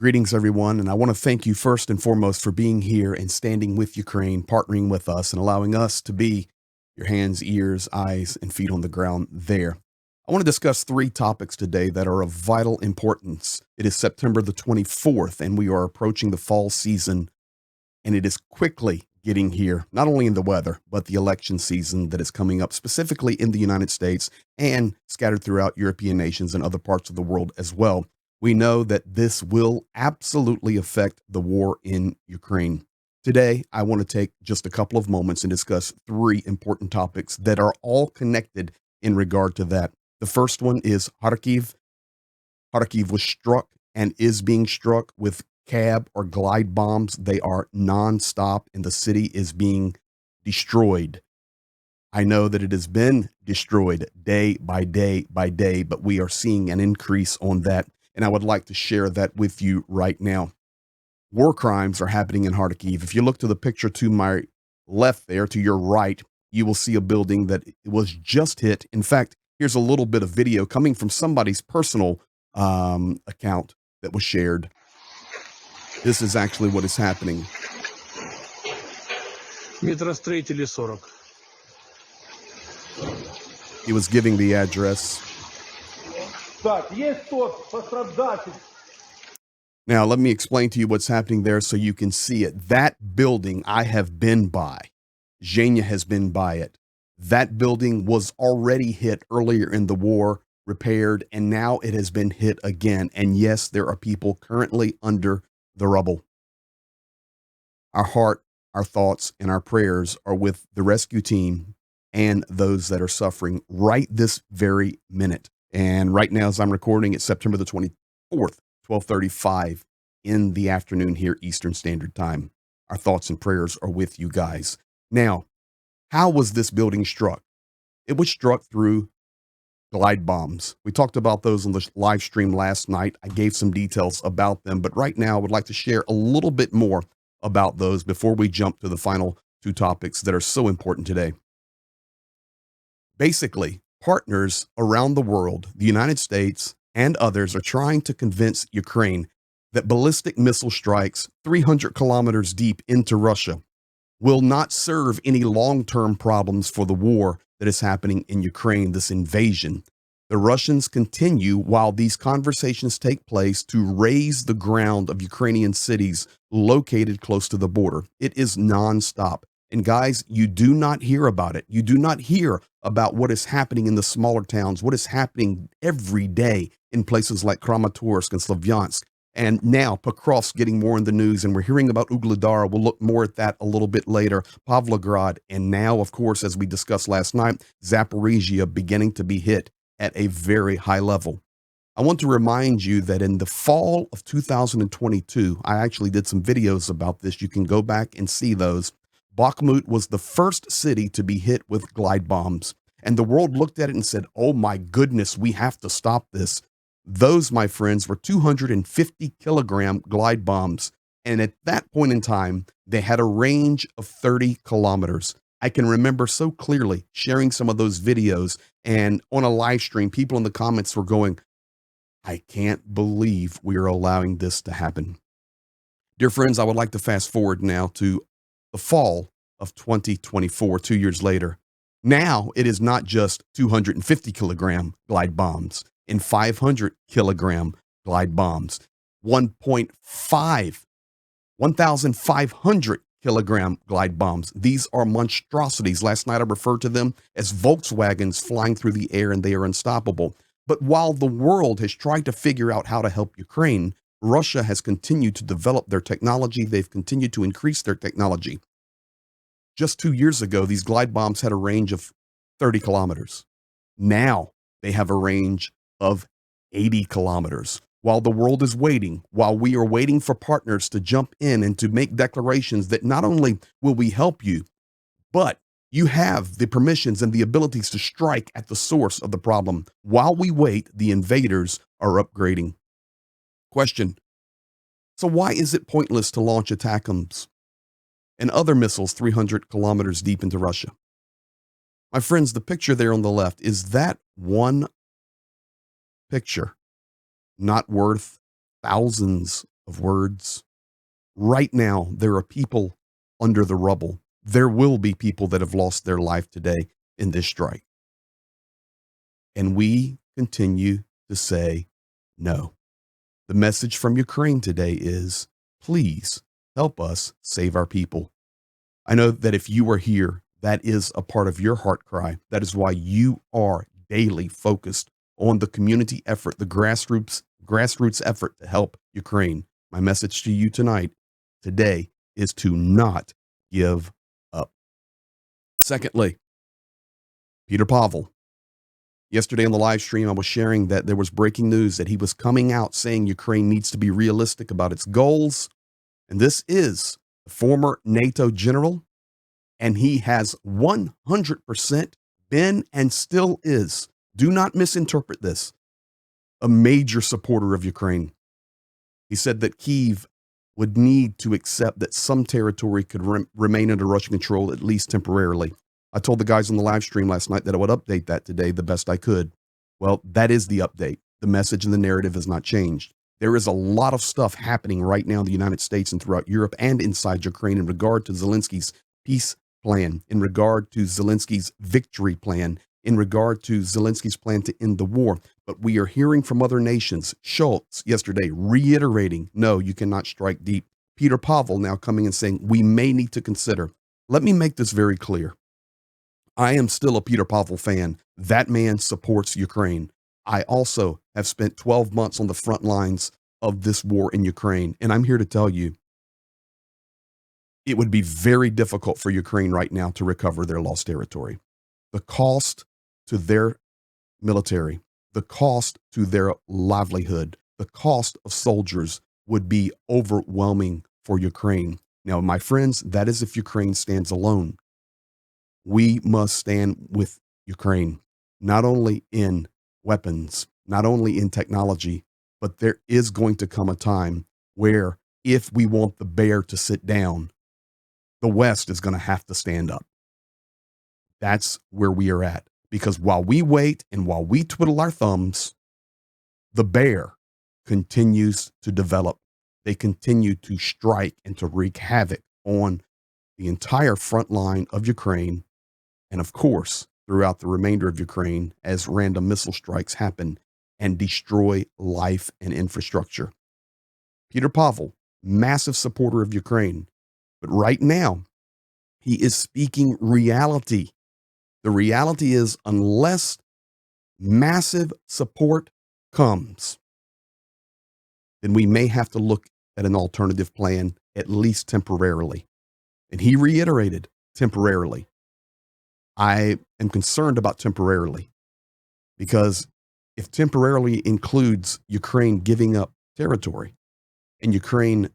Greetings, everyone, and I want to thank you first and foremost for being here and standing with Ukraine, partnering with us, and allowing us to be your hands, ears, eyes, and feet on the ground there. I want to discuss three topics today that are of vital importance. It is September the 24th, and we are approaching the fall season, and it is quickly getting here, not only in the weather, but the election season that is coming up specifically in the United States and scattered throughout European nations and other parts of the world as well. We know that this will absolutely affect the war in Ukraine. Today, I want to take just a couple of moments and discuss three important topics that are all connected in regard to that. The first one is Kharkiv. Kharkiv was struck and is being struck with cab or glide bombs. They are nonstop, and the city is being destroyed. I know that it has been destroyed day by day by day, but we are seeing an increase on that. And I would like to share that with you right now. War crimes are happening in Kharkiv. If you look to the picture to my left there, to your right, you will see a building that was just hit. In fact, here's a little bit of video coming from somebody's personal account that was shared. This is actually what is happening. Метростроители 40. He was giving the address. Now, let me explain to you what's happening there so you can see it. That building I have been by. Zhenya has been by it. That building was already hit earlier in the war, repaired, and now it has been hit again. And yes, there are people currently under the rubble. Our heart, our thoughts, and our prayers are with the rescue team and those that are suffering right this very minute. And right now, as I'm recording, it's September the 24th, 12:35 in the afternoon here, Eastern Standard Time. Our thoughts and prayers are with you guys. Now, how was this building struck? It was struck through glide bombs. We talked about those on the live stream last night. I gave some details about them, but right now I would like to share a little bit more about those before we jump to the final two topics that are so important today. Basically, partners around the world, the United States and others, are trying to convince Ukraine that ballistic missile strikes 300 kilometers deep into Russia will not serve any long-term problems for the war that is happening in Ukraine, this invasion. The Russians continue, while these conversations take place, to raise the ground of Ukrainian cities located close to the border. It is nonstop. And guys, you do not hear about it. You do not hear about what is happening in the smaller towns, what is happening every day in places like Kramatorsk and Slavyansk. And now Pokrovsk getting more in the news, and we're hearing about Ugledar. We'll look more at that a little bit later. Pavlograd, and now, of course, as we discussed last night, Zaporizhia beginning to be hit at a very high level. I want to remind you that in the fall of 2022, I actually did some videos about this. You can go back and see those. Bakhmut was the first city to be hit with glide bombs, and the world looked at it and said, oh my goodness, we have to stop this. Those, my friends, were 250 kilogram glide bombs. And at that point in time, they had a range of 30 kilometers. I can remember so clearly sharing some of those videos, and on a live stream, people in the comments were going, I can't believe we are allowing this to happen. Dear friends, I would like to fast forward now to the fall of 2024, 2 years later. Now it is not just 250 kilogram glide bombs and 500 kilogram glide bombs, 1,500 kilogram glide bombs. These are monstrosities. Last night I referred to them as Volkswagens flying through the air, and they are unstoppable. But while the world has tried to figure out how to help Ukraine, Russia has continued to develop their technology. They've continued to increase their technology. Just 2 years ago, these glide bombs had a range of 30 kilometers. Now they have a range of 80 kilometers. While the world is waiting, while we are waiting for partners to jump in and to make declarations that not only will we help you, but you have the permissions and the abilities to strike at the source of the problem. While we wait, the invaders are upgrading. Question: so why is it pointless to launch ATACMS and other missiles 300 kilometers deep into Russia? My friends, the picture there on the left, is that one picture not worth thousands of words. Right now, there are people under the rubble. There will be people that have lost their life today in this strike. And we continue to say no. The message from Ukraine today is, please help us save our people. I know that if you are here, that is a part of your heart cry. That is why you are daily focused on the community effort, the grassroots effort to help Ukraine. My message to you today, is to not give up. Secondly, Peter Pavel. Yesterday on the live stream, I was sharing that there was breaking news that he was coming out saying Ukraine needs to be realistic about its goals. And this is the former NATO general, and he has 100% been and still is, do not misinterpret this, a major supporter of Ukraine. He said that Kyiv would need to accept that some territory could remain under Russian control, at least temporarily. I told the guys on the live stream last night that I would update that today the best I could. Well, that is the update. The message and the narrative has not changed. There is a lot of stuff happening right now in the United States and throughout Europe and inside Ukraine in regard to Zelensky's peace plan, in regard to Zelensky's victory plan, in regard to Zelensky's plan to end the war. But we are hearing from other nations, Schultz yesterday reiterating, no, you cannot strike deep. Peter Pavel now coming and saying, we may need to consider. Let me make this very clear. I am still a Peter Pavel fan. That man supports Ukraine. I also have spent 12 months on the front lines of this war in Ukraine. And I'm here to tell you, it would be very difficult for Ukraine right now to recover their lost territory. The cost to their military, the cost to their livelihood, the cost of soldiers would be overwhelming for Ukraine. Now, my friends, that is if Ukraine stands alone. We must stand with Ukraine, not only in weapons, not only in technology, but there is going to come a time where if we want the bear to sit down, the West is going to have to stand up. That's where we are at. Because while we wait and while we twiddle our thumbs, the bear continues to develop. They continue to strike and to wreak havoc on the entire front line of Ukraine. And of course, throughout the remainder of Ukraine, as random missile strikes happen and destroy life and infrastructure. Peter Pavel, massive supporter of Ukraine, but right now, he is speaking reality. The reality is, unless massive support comes, then we may have to look at an alternative plan, at least temporarily. And he reiterated, temporarily. I am concerned about temporarily, because if temporarily includes Ukraine giving up territory and Ukraine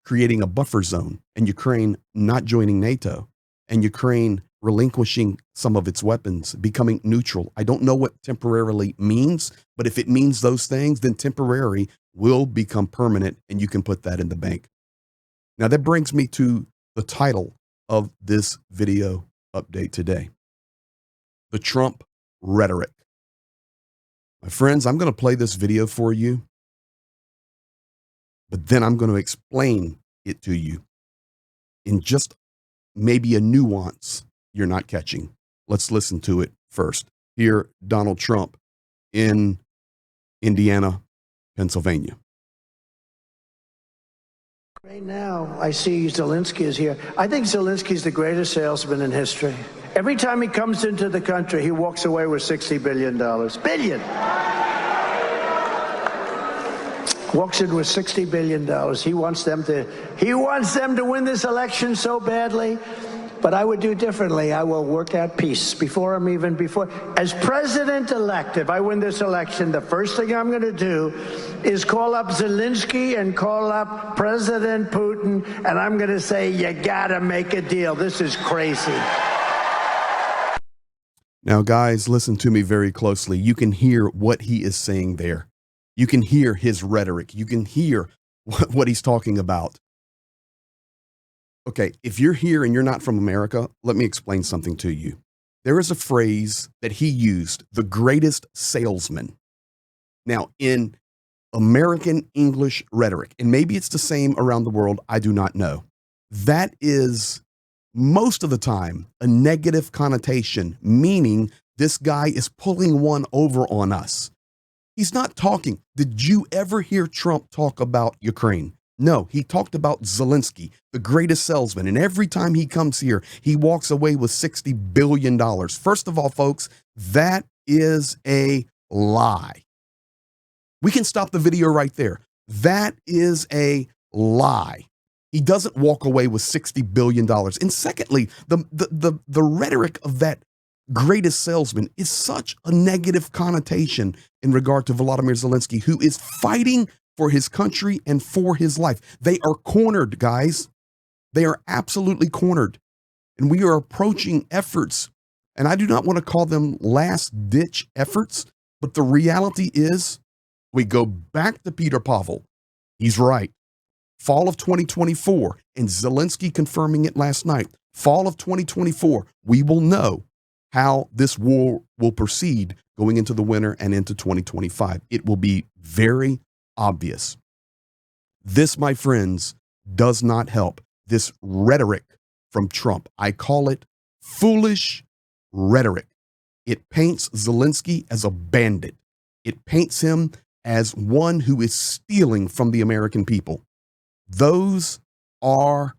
creating a buffer zone and Ukraine not joining NATO and Ukraine relinquishing some of its weapons, becoming neutral. I don't know what temporarily means, but if it means those things, then temporary will become permanent, and you can put that in the bank. Now that brings me to the title of this video update today. The Trump rhetoric. My friends, I'm going to play this video for you, but then I'm going to explain it to you in just maybe a nuance you're not catching. Let's listen to it first. Here, Donald Trump in Indiana, Pennsylvania. Right now, I see Zelensky is here. I think Zelensky is the greatest salesman in history. Every time he comes into the country, he walks away with $60 billion. Billion! Walks in with $60 billion. He wants them to win this election so badly. But I would do differently. I will work out peace as president-elect. If I win this election, the first thing I'm going to do is call up Zelensky and call up President Putin, and I'm going to say, you got to make a deal. This is crazy. Now, guys, listen to me very closely. You can hear what he is saying there. You can hear his rhetoric. You can hear what he's talking about. Okay, if you're here and you're not from America, let me explain something to you. There is a phrase that he used, the greatest salesman. Now, in American English rhetoric, and maybe it's the same around the world, I do not know. That is most of the time a negative connotation, meaning this guy is pulling one over on us. He's not talking. Did you ever hear Trump talk about Ukraine? No, he talked about Zelensky, the greatest salesman. And every time he comes here, he walks away with $60 billion. First of all, folks, that is a lie. We can stop the video right there. That is a lie. He doesn't walk away with $60 billion. And secondly, the rhetoric of that greatest salesman is such a negative connotation in regard to Volodymyr Zelensky, who is fighting for his country and for his life. They are cornered, guys. They are absolutely cornered. And we are approaching efforts, and I do not want to call them last-ditch efforts, but the reality is we go back to Peter Pavel. He's right. Fall of 2024, and Zelensky confirming it last night. Fall of 2024, we will know how this war will proceed going into the winter and into 2025. It will be very obvious. This, my friends, does not help. This rhetoric from Trump, I call it foolish rhetoric. It paints Zelensky as a bandit. It paints him as one who is stealing from the American people. Those are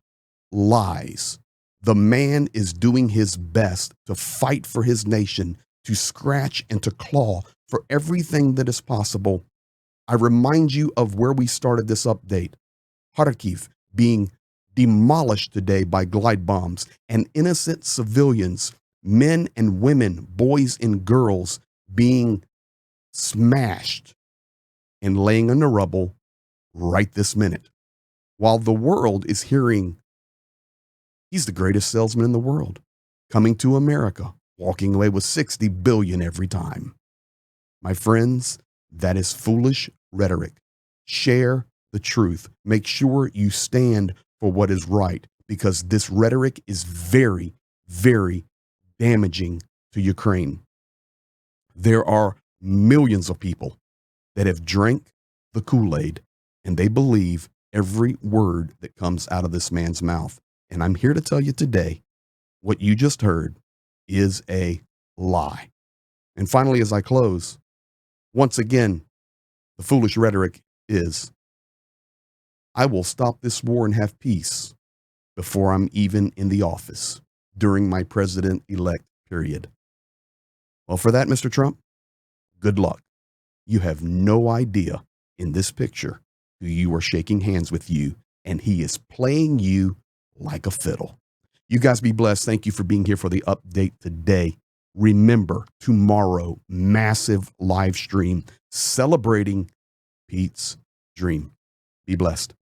lies. The man is doing his best to fight for his nation, to scratch and to claw for everything that is possible. I remind you of where we started this update. Kharkiv being demolished today by glide bombs, and innocent civilians, men and women, boys and girls being smashed and laying in the rubble right this minute. While the world is hearing, he's the greatest salesman in the world, coming to America, walking away with $60 billion every time. My friends, that is foolish rhetoric. Share the truth. Make sure you stand for what is right, because this rhetoric is very, very damaging to Ukraine. There are millions of people that have drank the Kool-Aid, and they believe every word that comes out of this man's mouth. And I'm here to tell you today, what you just heard is a lie. And finally, as I close, once again, the foolish rhetoric is, I will stop this war and have peace before I'm even in the office during my president-elect period. Well, for that, Mr. Trump, good luck. You have no idea in this picture who you are shaking hands with you, and he is playing you like a fiddle. You guys be blessed. Thank you for being here for the update today. Remember, tomorrow, massive live stream celebrating Pete's dream. Be blessed.